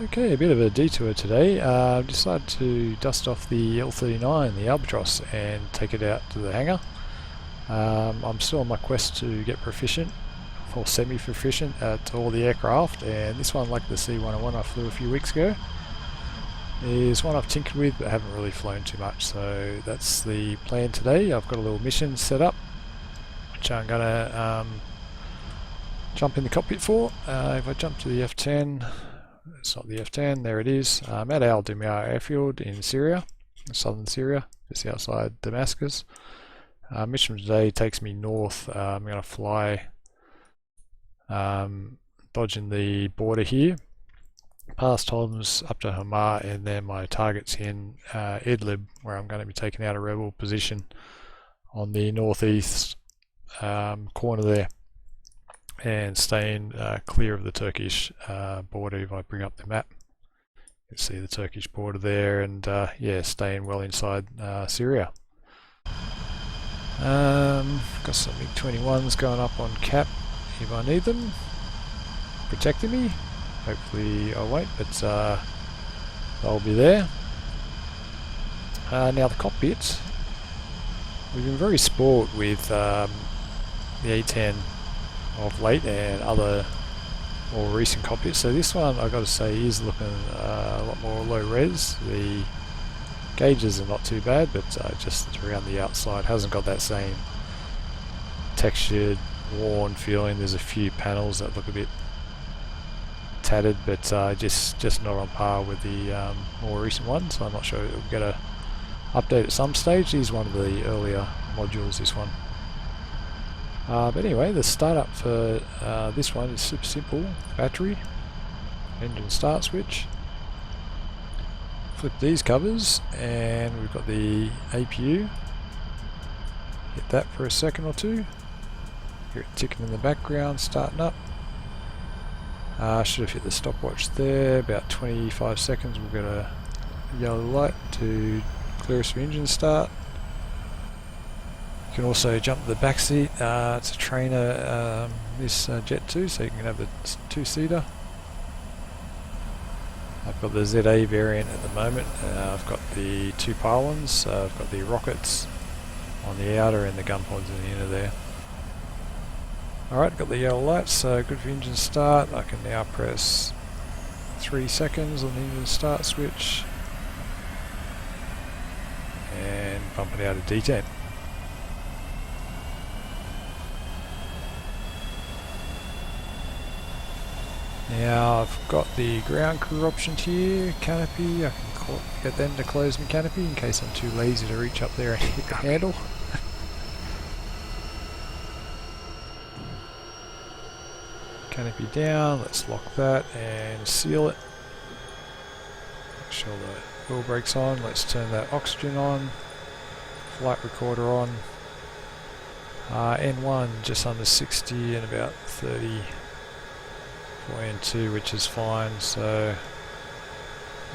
Okay, a bit of a detour today. I've decided to dust off the L-39, the Albatros, and take it out to the hangar. I'm still on my quest to get proficient, or semi-proficient, at all the aircraft, and this one, like the C-101 I flew a few weeks ago, is one I've tinkered with but haven't really flown too much, so that's the plan today. I've got a little mission set up, which I'm going to jump in the cockpit for. If I jump to the F-10, it's not the F-10, there it is. I'm at Al Dimyar airfield in Syria, southern Syria, just outside Damascus. Mission today takes me north. I'm going to fly, dodging the border here, past Homs up to Hama, and then my target's in Idlib, where I'm going to be taking out a rebel position on the northeast corner there, and staying clear of the Turkish border. If I bring up the map, you can see the Turkish border there, and yeah, staying well inside Syria. Got some MiG-21s going up on cap if I need them, protecting me. Hopefully I won't, but they'll be there. Now the cockpit, we've been very spoiled with the A10 of late and other more recent cockpits. So this one, I've got to say, is looking a lot more low res. The gauges are not too bad, but just around the outside hasn't got that same textured, worn feeling. There's a few panels that look a bit tattered, but just not on par with the more recent ones. So I'm not sure it'll get a update at some stage. This is one of the earlier modules, this one. But anyway, the startup for this one is super simple. Battery, engine start switch, flip these covers, and we've got the APU. Hit that for a second or two. Hear it ticking in the background, starting up. Should have hit the stopwatch there, about 25 seconds. We've got a yellow light to clear us for engine start. You can also jump to the back seat. It's a trainer, this Jet 2, so you can have the two-seater. I've got the ZA variant at the moment. I've got the two pylons. I've got the rockets on the outer and the gun pods in the inner there. Alright, got the yellow lights, so good for engine start. I can now press 3 seconds on the engine start switch and bump it out of D10. Now I've got the ground crew options here, canopy. I can get them to close my canopy in case I'm too lazy to reach up there and hit the handle. Canopy down, let's lock that and seal it. Make sure the wheel brake's on, let's turn that oxygen on, flight recorder on. N1 just under 60 and about 30 for N2, which is fine, so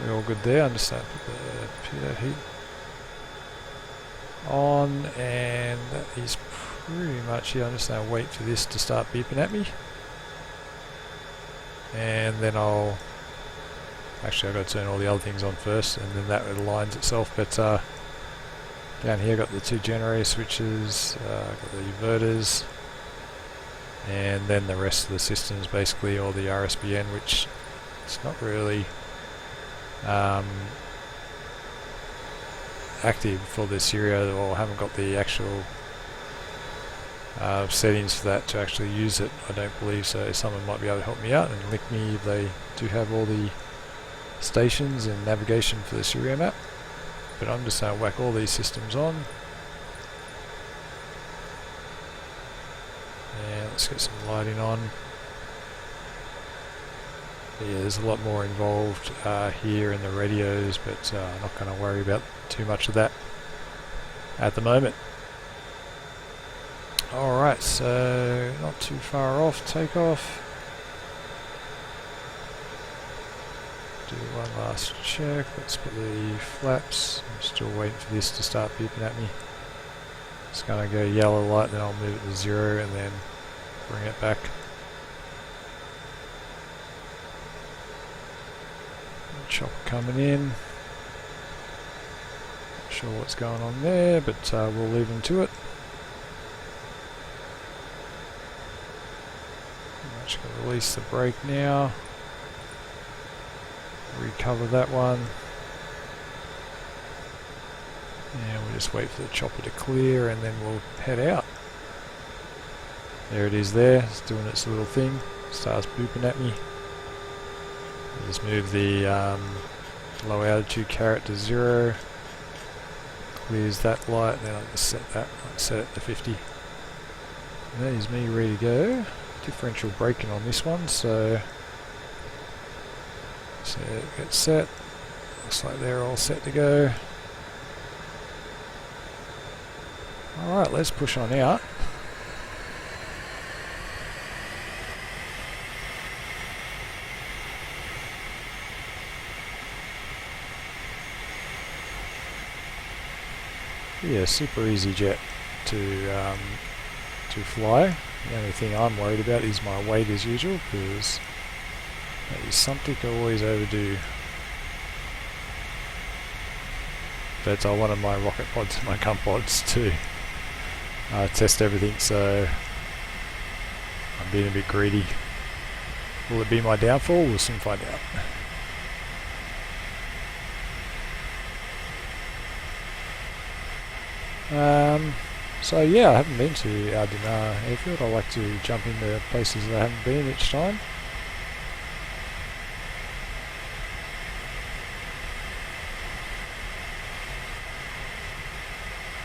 we're all good there. I'm just going to put the pitot heat on, and that is pretty much it. I'm just going to wait for this to start beeping at me. And then I've got to turn all the other things on first, and then that aligns itself. But down here I've got the two generator switches, I've got the inverters, and then the rest of the systems, basically all the RSBN, which it's not really active for the Syria, or haven't got the actual settings for that to actually use it, I don't believe. So someone might be able to help me out and link me if they do have all the stations and navigation for the Syria map. But I'm just going to whack all these systems on, and let's get some lighting on. Yeah, there's a lot more involved here in the radios, but I'm not going to worry about too much of that at the moment. Alright, so not too far off takeoff. Do one last check. Let's put the flaps. I'm still waiting for this to start beeping at me. It's going to go yellow light, then I'll move it to 0 and then bring it back. Chopper coming in. Not sure what's going on there, but we'll leave them to it. I'm just going to release the brake now. Recover that one. And we'll just wait for the chopper to clear and then we'll head out. There it is there, it's doing its little thing. Starts booping at me. I'll just move the low altitude carrot to 0. Clears that light, then I'll just set that, set it to 50. And that is me ready to go. Differential braking on this one, so get set. Looks like they're all set to go. Alright, let's push on out. Yeah, super easy jet to fly. The only thing I'm worried about is my weight as usual, because that is something I always overdo. But I wanted my rocket pods, my gun pods to test everything, so I'm being a bit greedy. Will it be my downfall? We'll soon find out. So yeah, I haven't been to Aldina Airfield. I like to jump into places that I haven't been each time.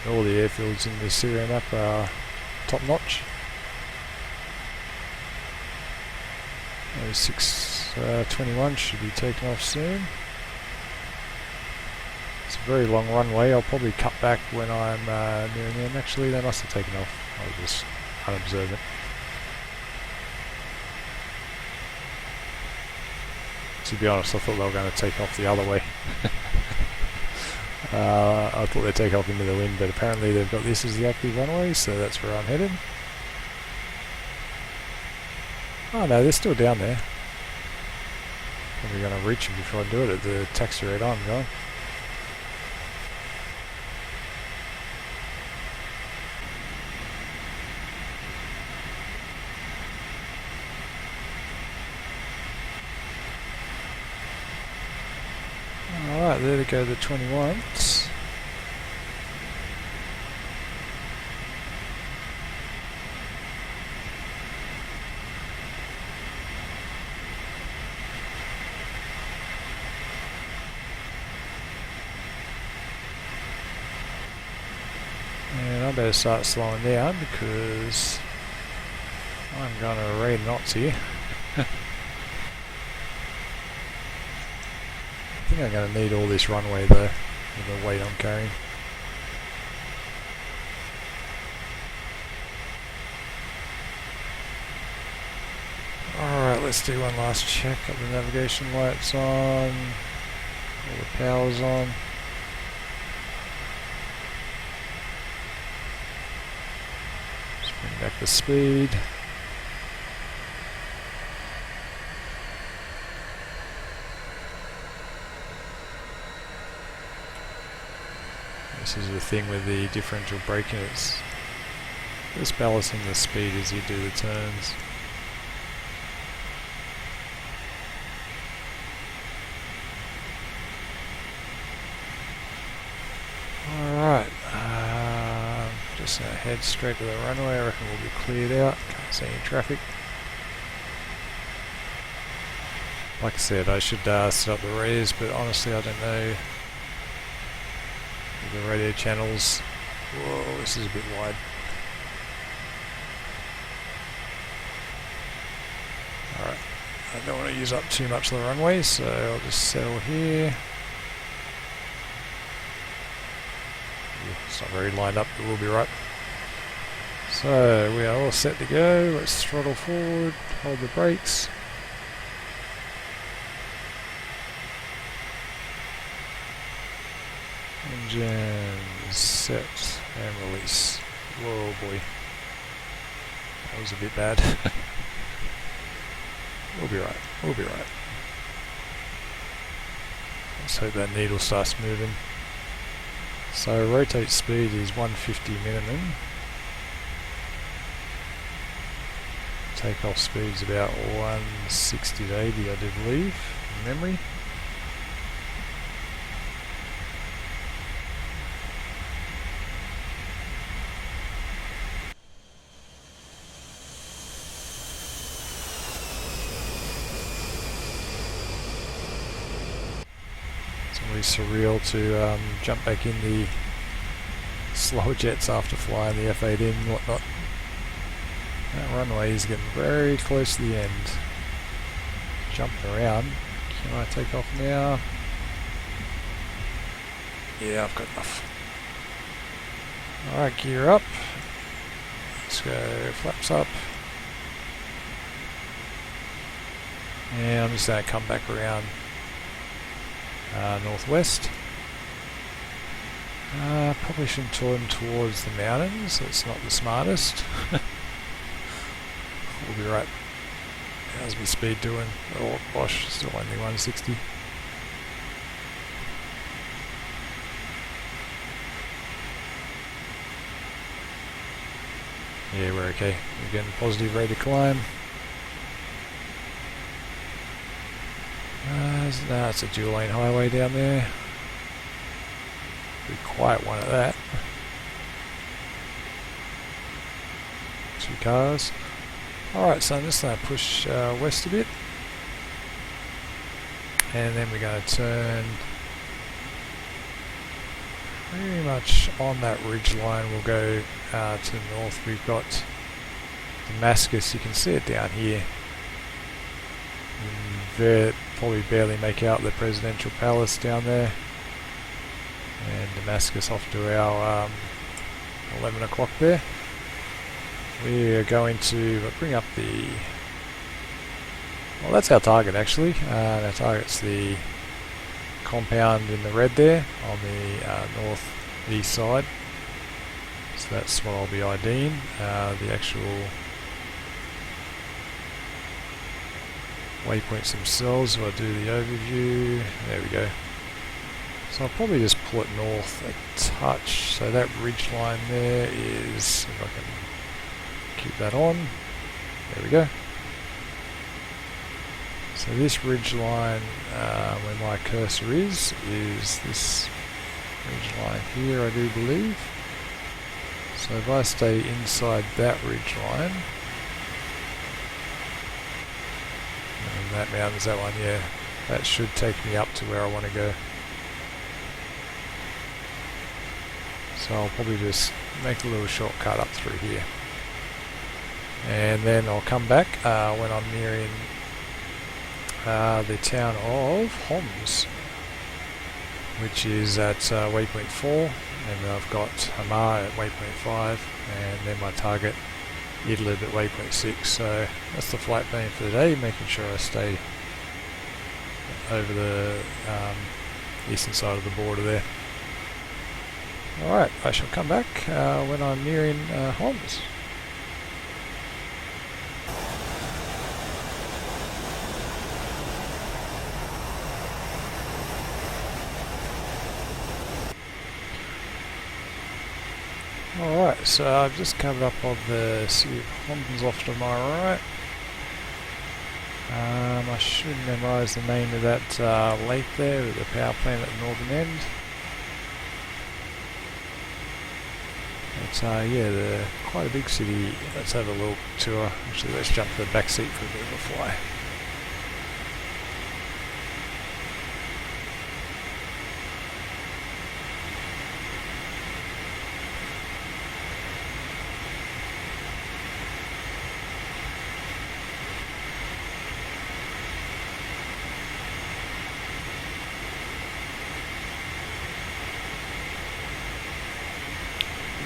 All the airfields in the Syrian map are top notch. 621 should be taken off soon. It's a very long runway. I'll probably cut back when I'm nearing them. Actually, they must have taken off. I was just unobservant. To be honest, I thought they were going to take off the other way. I thought they'd take off into the wind, but apparently they've got this as the active runway, so that's where I'm headed. Oh no, they're still down there. Probably going to reach them before I do it at the taxi rate I'm going. Alright, there they go, the 21s. And I better start slowing down because I'm going to raid knots here. I think I'm going to need all this runway though, with the weight I'm carrying. Alright, let's do one last check. Got the navigation lights on, all the power's on. Just bring back the speed. This is the thing with the differential braking, it's just balancing the speed as you do the turns. Alright, just gonna head straight to the runway. I reckon we'll be cleared out, can't see any traffic. Like I said, I should set up the res, but honestly I don't know. The radio channels. Whoa, this is a bit wide. Alright, I don't want to use up too much of the runway, so I'll just settle here. It's not very lined up, but we'll be right. So we are all set to go. Let's throttle forward, hold the brakes. Engine set and release. Whoa boy. That was a bit bad. We'll be right. We'll be right. Just hope that needle starts moving. So rotate speed is 150 minimum. Takeoff speed is about 160 to 80, I do believe, from memory. It's always surreal to jump back in the slower jets after flying the F-18 and whatnot. That runway is getting very close to the end. Jumping around. Can I take off now? Yeah, I've got enough. Alright, gear up. Let's go flaps up. And I'm just going to come back around northwest. Probably shouldn't turn towards the mountains. It's not the smartest. We'll be right. How's my speed doing? Oh gosh, still only 160. Yeah, we're okay. We're getting positive rate of climb. It's a dual lane highway down there. Pretty quiet one at that. 2 cars. Alright, so I'm just going to push west a bit. And then we're going to turn pretty much on that ridge line. We'll go to the north. We've got Damascus. You can see it down here. Probably barely make out the presidential palace down there. And Damascus off to our 11 o'clock there. We are going to bring up the... Well, that's our target actually. Our target's the compound in the red there on the north-east side. So that's what I'll be IDing. The actual waypoints themselves, so I'll do the overview. There we go. So I'll probably just pull it north a touch. So that ridge line there is, if I can keep that on, there we go. So this ridge line, where my cursor is this ridge line here, I do believe. So if I stay inside that ridge line, and that mountain's that one, yeah, that should take me up to where I want to go. So I'll probably just make a little shortcut up through here. And then I'll come back when I'm nearing the town of Homs, which is at waypoint 4, and I've got Hamar at waypoint 5, and then my target Idlib at waypoint 6. So that's the flight plan for the day, making sure I stay over the eastern side of the border there. Alright, I shall come back when I'm nearing Homs. Alright, so I've just covered up on the city of Homs off to my right. I should memorise the name of that lake there with the power plant at the northern end. But yeah, quite a big city. Let's have a little tour. Actually, let's jump to the back seat for a bit of a fly.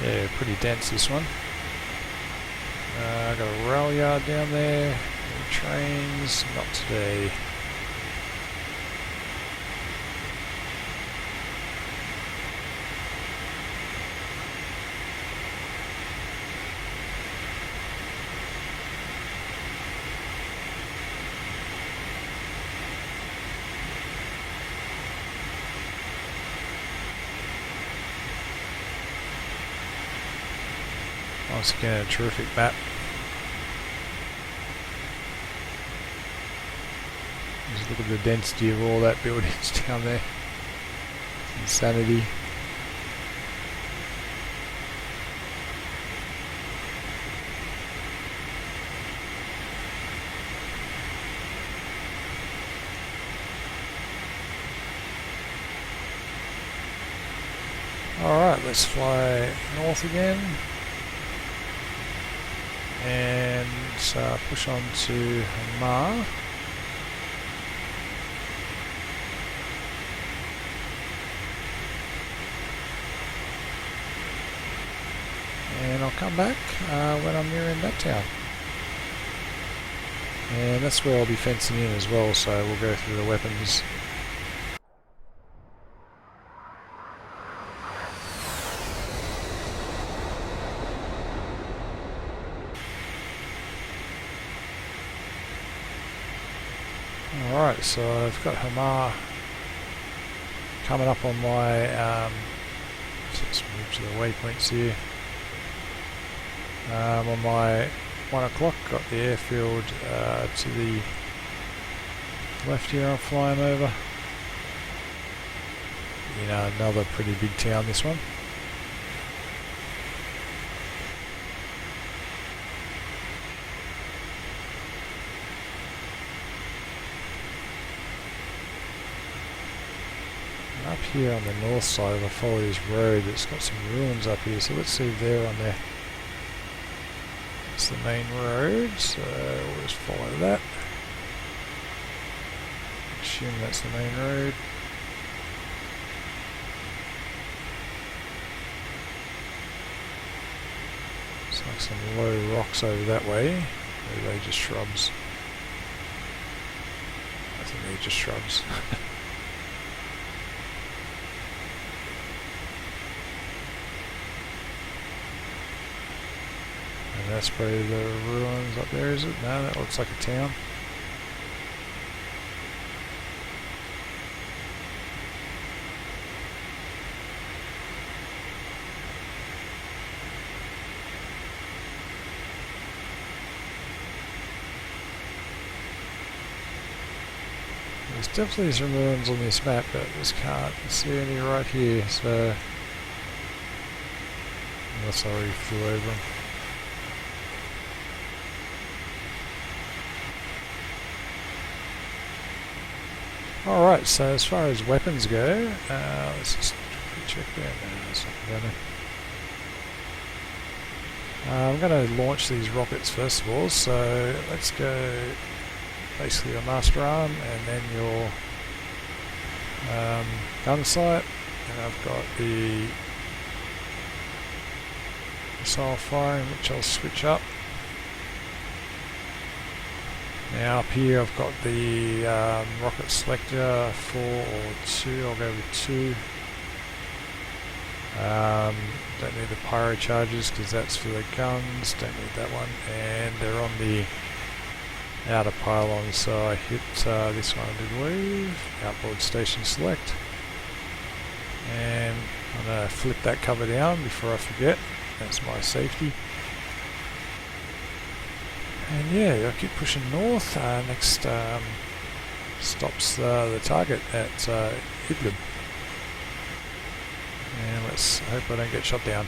Yeah, pretty dense this one. Got a rail yard down there. Any trains? Not today. Once again, a terrific map. Just look at the density of all that buildings down there. Insanity. Alright, let's fly north again and push on to Hamar. And I'll come back when I'm nearing that town. And that's where I'll be fencing in as well, so we'll go through the weapons. Alright, so I've got Hamar coming up on my, let's move to the waypoints here. On my 1 o'clock, got the airfield to the left here. I'm flying over. You know, another pretty big town, this one. Up here on the north side, if I follow this road, it's got some ruins up here, so let's see if they're on there. It's the main road, so we'll just follow that. Assume that's the main road. It's like some low rocks over that way. Or are they just shrubs? I think they're just shrubs. And that's probably the ruins up there, is it? No, that looks like a town. There's definitely some ruins on this map, but I just can't see any right here, so unless I already flew over them. Alright, so as far as weapons go, let's just check there. No, there's nothing down there. I'm going to launch these rockets first of all, so let's go basically your master arm and then your gun sight, and I've got the missile firing, which I'll switch up. Now up here I've got the rocket selector 4 or 2, I'll go with 2. Don't need the pyro charges because that's for the guns, don't need that one, and they're on the outer pylon, so I hit this one, I believe, outboard station select, and I'm going to flip that cover down before I forget, that's my safety. And yeah, I'll keep pushing north. Next stops the target at Idlib. And let's hope I don't get shot down.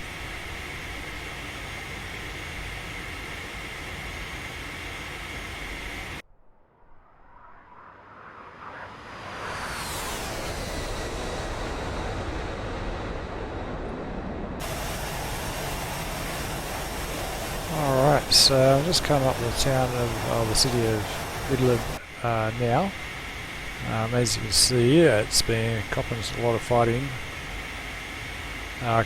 Alright, so I'm just coming up to the town of, the city of Idlib now. As you can see, it's been copping a lot of fighting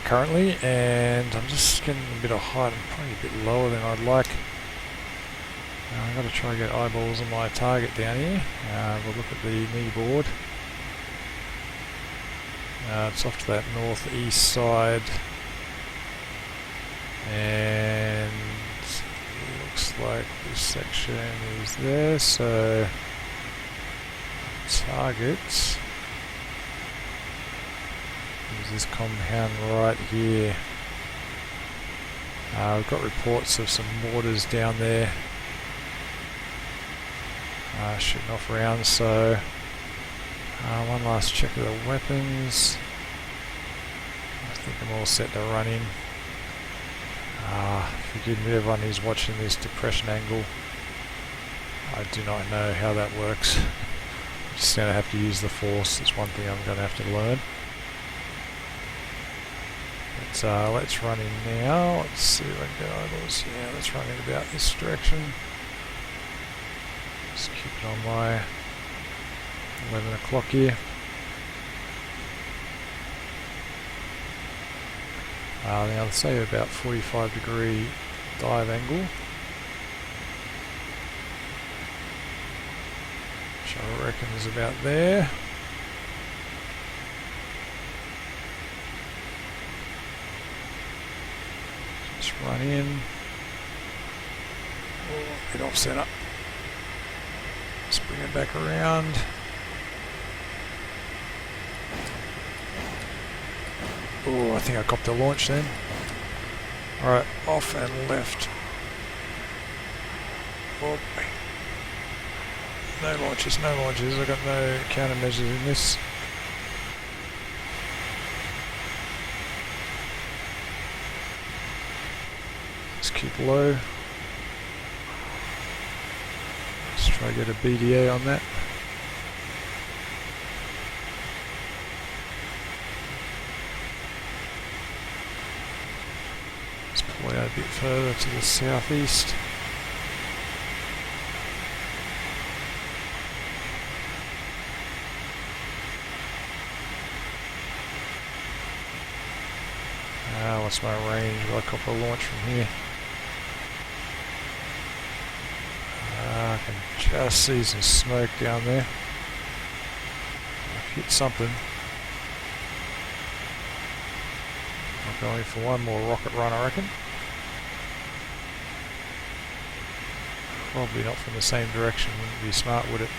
currently, and I'm just getting a bit of height. I'm probably a bit lower than I'd like. I've got to try and get eyeballs on my target down here. We'll look at the knee board. It's off to that northeast side, and it looks like this section is there, so targets is this compound right here. We've got reports of some mortars down there shooting off rounds, so one last check of the weapons. I think I'm all set to run in. Forgive me everyone who's watching this depression angle. I do not know how that works. I'm just going to have to use the force. That's one thing I'm going to have to learn. But let's run in now. Let's see if I can get eyeballs. Yeah, let's run in about this direction. Just keep it on my 11 o'clock here. Now I'd say about 45-degree dive angle, which I reckon is about there. Just run in. Oh, a bit off center. Just bring it back around. Oh, I think I copped a launch then. Alright, off and left. Oh, no launches, no launches. I've got no countermeasures in this. Just keep low. Let's try to get a BDA on that. Out a bit further to the southeast. What's my range? Will I cop a launch from here? I can just see some smoke down there. I've hit something. I'm going for one more rocket run, I reckon. Probably not from the same direction, wouldn't be smart, would it?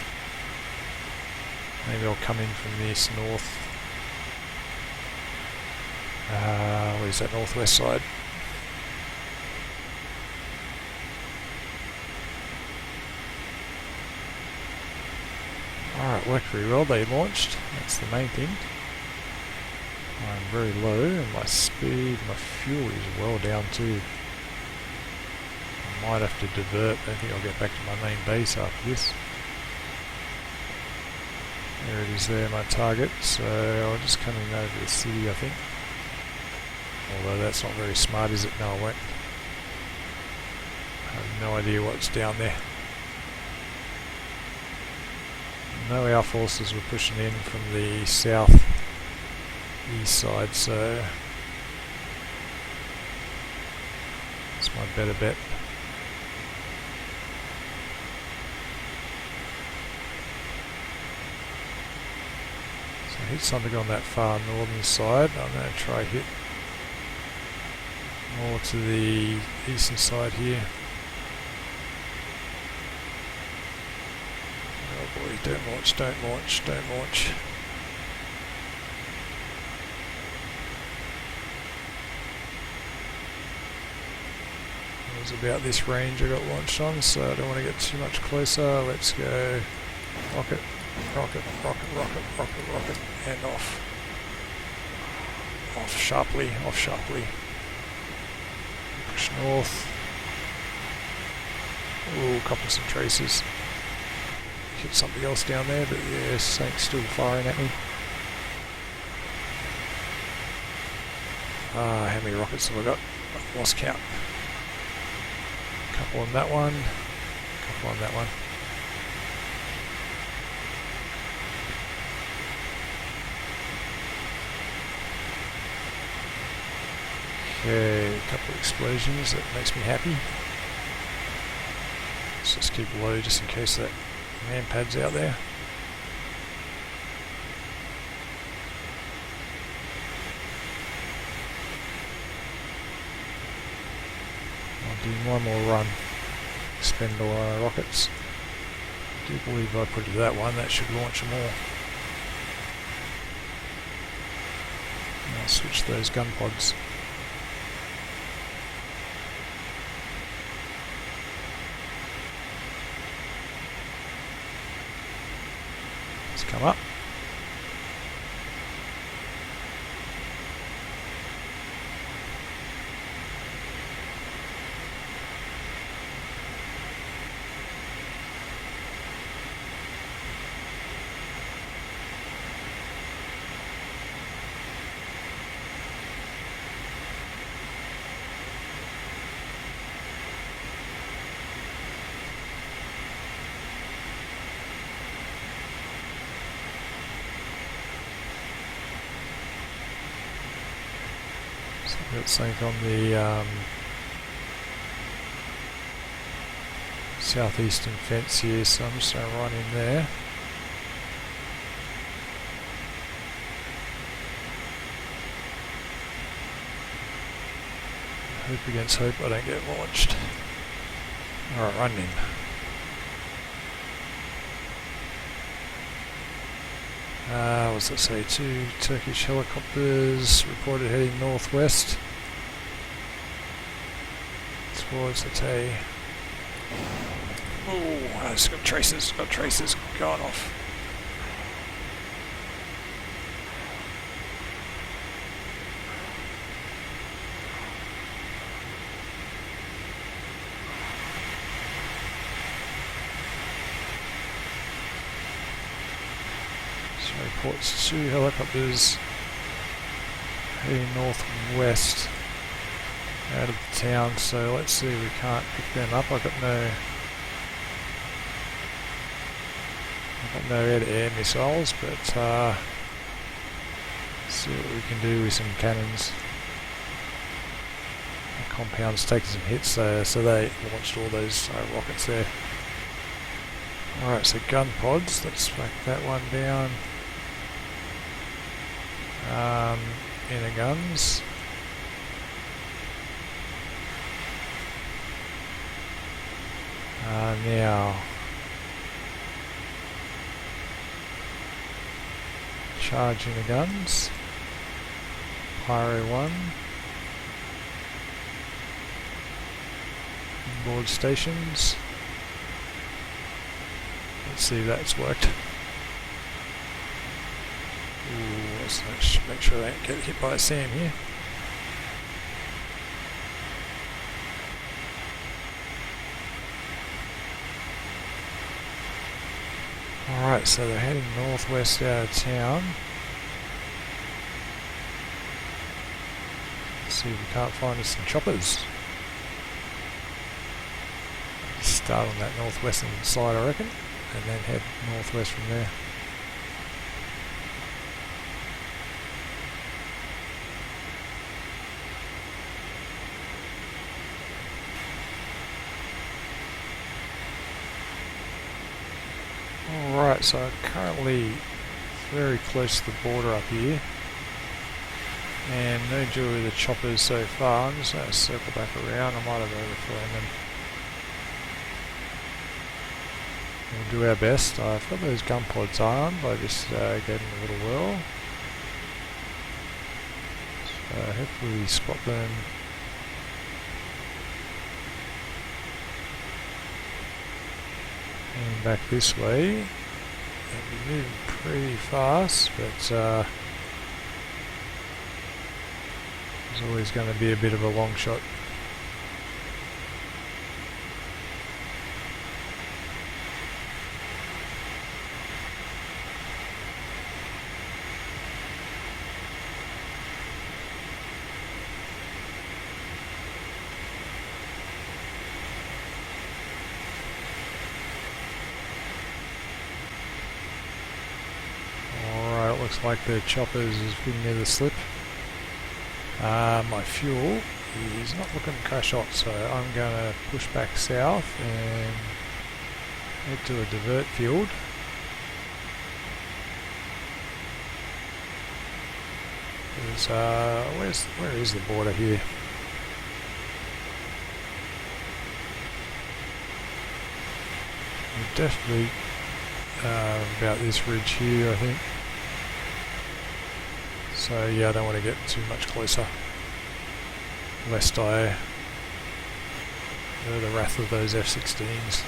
Maybe I'll come in from this north. Where's that northwest side? Alright, worked very well, they launched. That's the main thing. I'm very low, and my speed, my fuel is well down too. Might have to divert. I think I'll get back to my main base after this. There it is there, my target. So I'll just come in over the city, I think. Although that's not very smart, is it? No, I won't. I have no idea what's down there. No, our forces were pushing in from the south east side, so it's my better bet. Hit something on that far northern side. I'm going to try hit more to the eastern side here. Oh boy, don't launch, don't launch, don't launch. It was about this range I got launched on, so I don't want to get too much closer. Let's go rocket. Rocket, rocket, rocket, rocket, rocket, and off. Off sharply, off sharply. Push north. Ooh, couple some traces. Hit something else down there, but yeah, Saint's still firing at me. How many rockets have I got? I've lost count. Couple on that one, couple on that one. Okay, a couple of explosions, that makes me happy. Let's just keep low just in case that man pad's out there. I'll do one more run, spend all our rockets. I do believe I put it to that one, that should launch them all. I'll switch those gun pods. come up. Got something on the southeastern fence here, so I'm just going to run in there. Hope against hope I don't get launched. Alright, run in. What's that say? 2 Turkish helicopters reported heading northwest towards the Tay. Oh, it's got traces going off. Reports 2 helicopters heading north and west out of the town, so let's see if we can't pick them up. I've got no air-to-air missiles, but see what we can do with some cannons. The compound's taking some hits, so they launched all those rockets there. Alright, so gun pods, let's back that one down. Inner guns. Now charging the guns. Pyro 1. Board stations. Let's see if that's worked. Ooh, let's make sure I don't get hit by a SAM here. Alright, so they're heading northwest out of town. Let's see if we can't find us some choppers. Start on that northwestern side, I reckon, and then head northwest from there. Alright, so I'm currently very close to the border up here, and no deal with the choppers so far. I'm just going to circle back around. I might have overthrown them. We'll do our best. I've got those gun pods armed. I just gave them a little whirl. So hopefully we spot them. And back this way. They'll be moving pretty fast, but there's always going to be a bit of a long shot. Looks like the choppers is been near the slip. My fuel is not looking to crash hot, so I'm going to push back south and head to a divert field. Where is the border here? We're definitely about this ridge here, I think. So yeah, I don't want to get too much closer, lest I the wrath of those F-16s.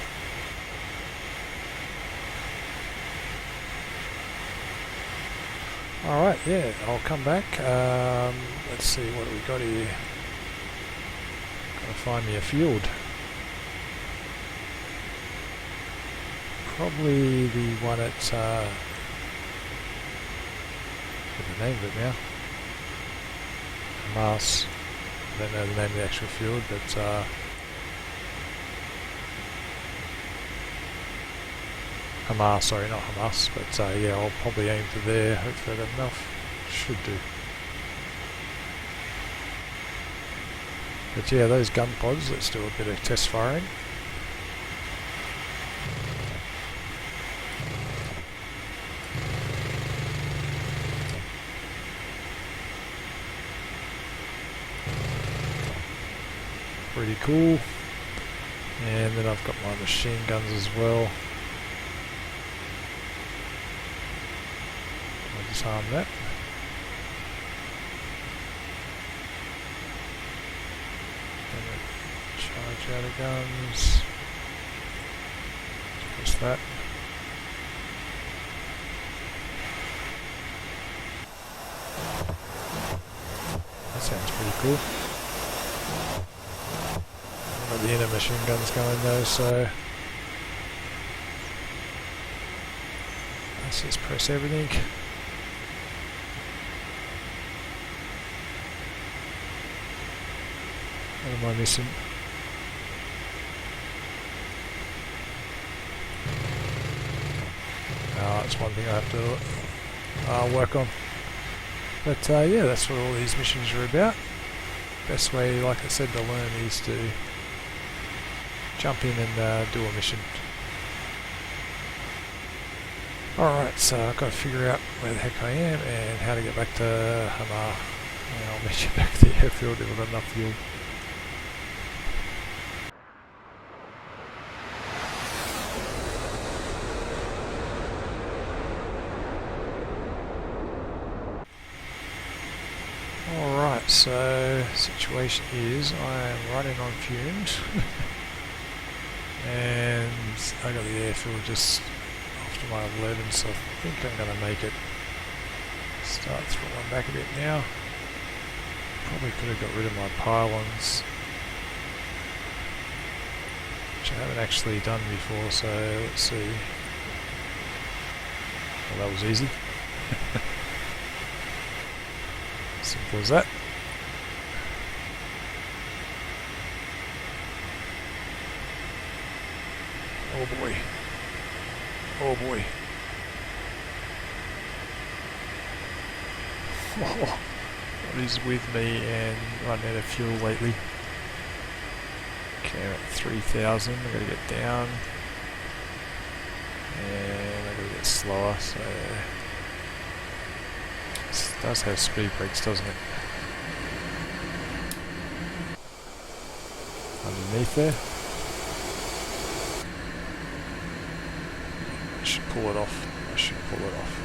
Alright, yeah, I'll come back. Let's see, what do we got here? Gotta find me a field. Probably the one at, I forget the name of it now. Hamas. I don't know the name of the actual field, but Hamas, sorry, not Hamas, but yeah, I'll probably aim for there. Hopefully I got enough. Should do. But yeah, those gun pods, let's do a bit of test firing. Pretty cool. And then I've got my machine guns as well. I'll disarm that. Charge out of guns. Press that. That sounds pretty cool. Got the inner machine guns going though, so let's just press everything. What am I missing? That's one thing I have to work on. But yeah, that's what all these missions are about. Best way, like I said, to learn is to jump in and do a mission. Alright, so I've got to figure out where the heck I am and how to get back to Hamar. And I'll meet you back at the airfield if I've got enough fuel. Alright, so situation is I am running on fumes and I got the airfield just after my 11, so I think I'm going to make it. Start throwing back a bit now. Probably could have got rid of my pylons, which I haven't actually done before, so let's see. Well, that was easy. Simple as that. Oh boy. Oh boy. What is with me and running out of fuel lately? Okay, I'm at 3,000. I've got to get down. And I've got to get slower, so this does have speed brakes, doesn't it? Underneath there. I should pull it off. I should pull it off.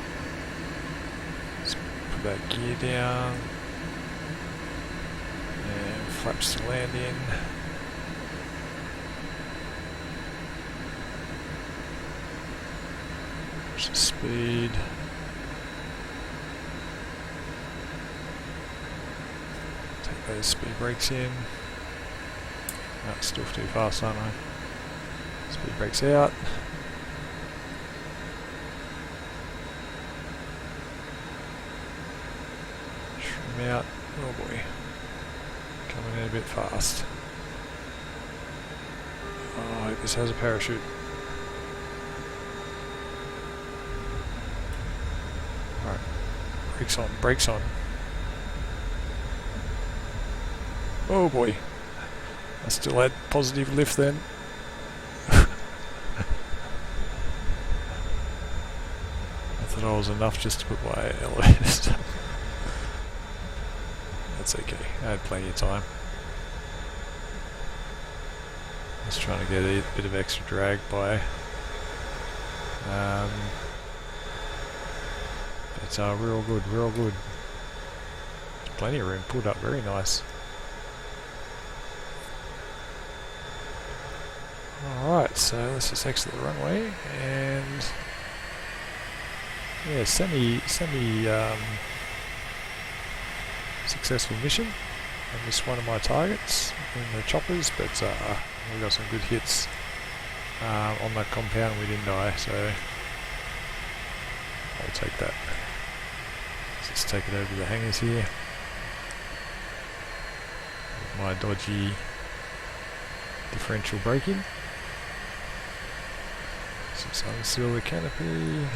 Let's put that gear down. And flaps to land in. There's the speed. Take those speed brakes in. That's still too fast, aren't I? Speed brakes out. Trim out. Oh boy. Coming in a bit fast. Oh, I hope this has a parachute. Alright. Brakes on, brakes on. Oh boy. I still had positive lift then. I thought I was enough just to put my elevators down. That's okay, I had plenty of time. Just trying to get a bit of extra drag by. It's real good, real good. Plenty of room, pulled up very nice. Alright, so let's just exit the runway and yeah, semi successful mission. I missed one of my targets in the choppers, but we got some good hits on that compound. We didn't die, so I'll take that. Let's take it over to the hangars here. With my dodgy differential braking. Let's unseal the canopy.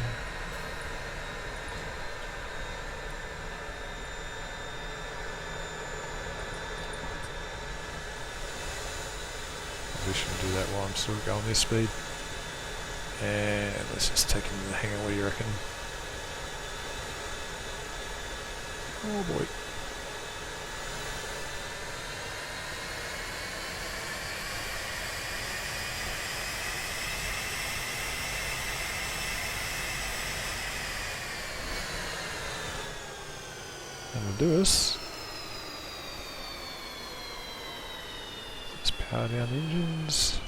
Probably shouldn't do that while I'm still going this speed. And let's just take him to the hangar. What do you reckon? Oh boy. And we'll do this. Let's power down the engines.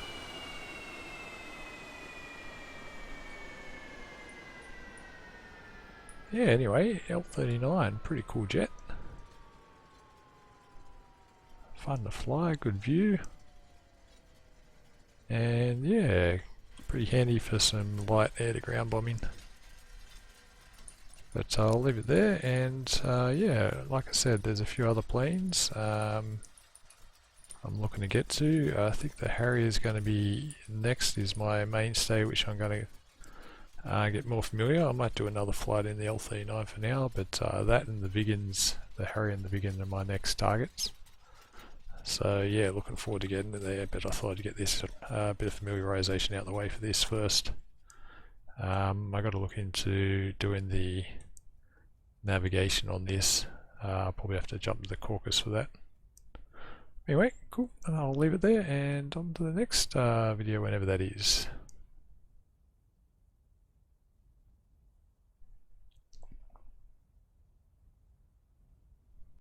Yeah, anyway, L-39, pretty cool jet. Fun to fly, good view. And yeah, pretty handy for some light air-to-ground bombing. But I'll leave it there, and yeah, like I said, there's a few other planes I'm looking to get to. I think the Harrier is going to be next, is my mainstay, which I'm going to get more familiar. I might do another flight in the L-39 for now, but that and the Viggens, the Harrier and the Viggen are my next targets. So yeah, looking forward to getting it there, but I thought I'd get this bit of familiarisation out of the way for this first. I got to look into doing the navigation on this. I'll probably have to jump to the Caucasus for that. Anyway, cool, and I'll leave it there and on to the next video whenever that is.